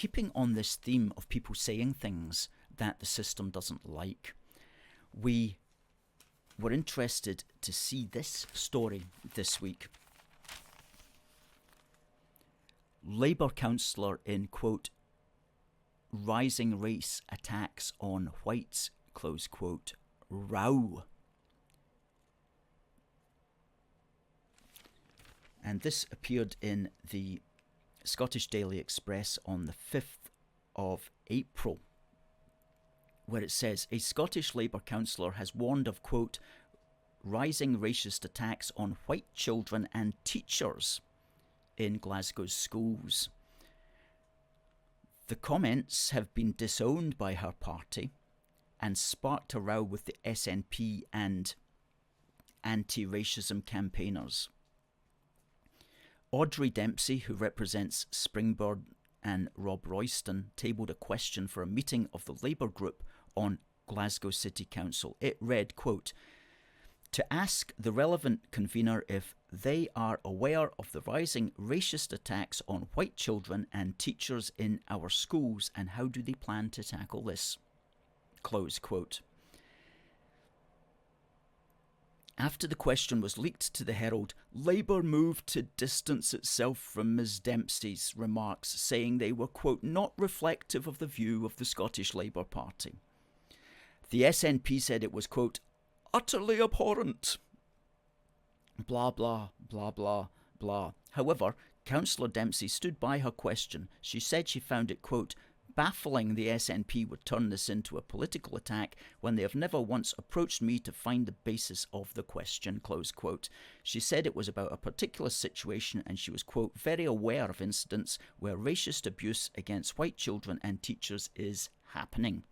keeping on this theme of people saying things that the system doesn't like, we were interested to see this story this week. Labour councillor in, quote, rising race attacks on whites, close quote, row. And this appeared in the Scottish Daily Express on the 5th of April, where it says, a Scottish Labour councillor has warned of, quote, rising racist attacks on white children and teachers in Glasgow's schools. The comments have been disowned by her party and sparked a row with the SNP and anti-racism campaigners. Audrey Dempsey, who represents Springburn and Rob Royston, tabled a question for a meeting of the Labour group on Glasgow City Council. It read, quote, to ask the relevant convener if they are aware of the rising racist attacks on white children and teachers in our schools, and how do they plan to tackle this? Close quote. After the question was leaked to the Herald, Labour moved to distance itself from Ms Dempsey's remarks, saying they were, quote, not reflective of the view of the Scottish Labour Party. The SNP said it was, quote, utterly abhorrent. Blah, blah, blah, blah, blah. However, Councillor Dempsey stood by her question. She said she found it, quote, baffling the SNP would turn this into a political attack when they have never once approached me to find the basis of the question, close quote. She said it was about a particular situation and she was, quote, very aware of incidents where racist abuse against white children and teachers is happening.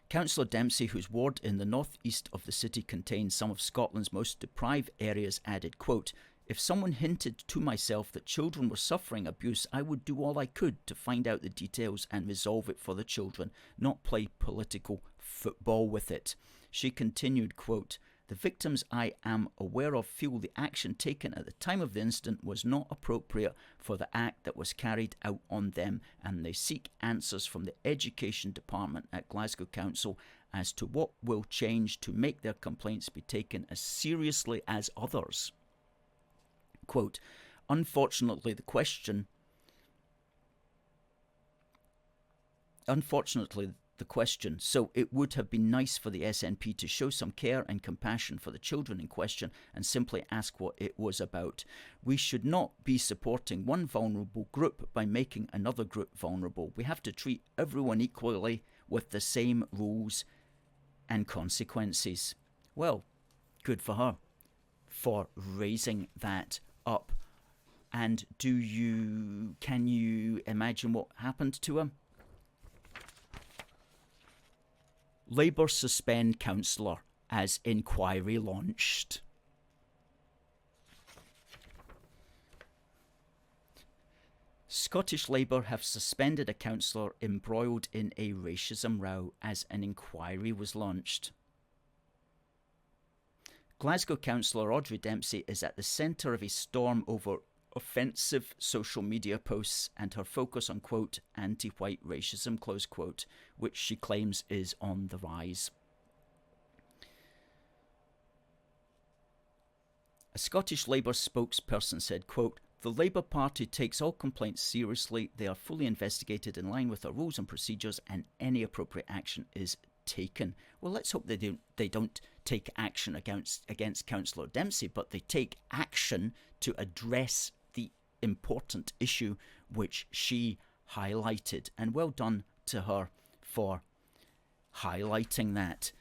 Councillor Dempsey, whose ward in the north-east of the city contains some of Scotland's most deprived areas, added, quote, if someone hinted to myself that children were suffering abuse, I would do all I could to find out the details and resolve it for the children, not play political football with it. She continued, quote, the victims I am aware of feel the action taken at the time of the incident was not appropriate for the act that was carried out on them, and they seek answers from the Education Department at Glasgow Council as to what will change to make their complaints be taken as seriously as others. Quote, unfortunately, the question, so it would have been nice for the SNP to show some care and compassion for the children in question and simply ask what it was about. We should not be supporting one vulnerable group by making another group vulnerable. We have to treat everyone equally with the same rules and consequences. Well, good for her for raising that up. And can you imagine what happened to him? Labour suspend councillor as inquiry launched. Scottish Labour have suspended a councillor embroiled in a racism row as an inquiry was launched. Glasgow councillor Audrey Dempsey is at the centre of a storm over offensive social media posts and her focus on, quote, anti-white racism, close quote, which she claims is on the rise. A Scottish Labour spokesperson said, quote, the Labour Party takes all complaints seriously. They are fully investigated in line with our rules and procedures, and any appropriate action is taken. Well, let's hope they don't take action against Councillor Dempsey, but they take action to address the important issue which she highlighted. And well done to her for highlighting that.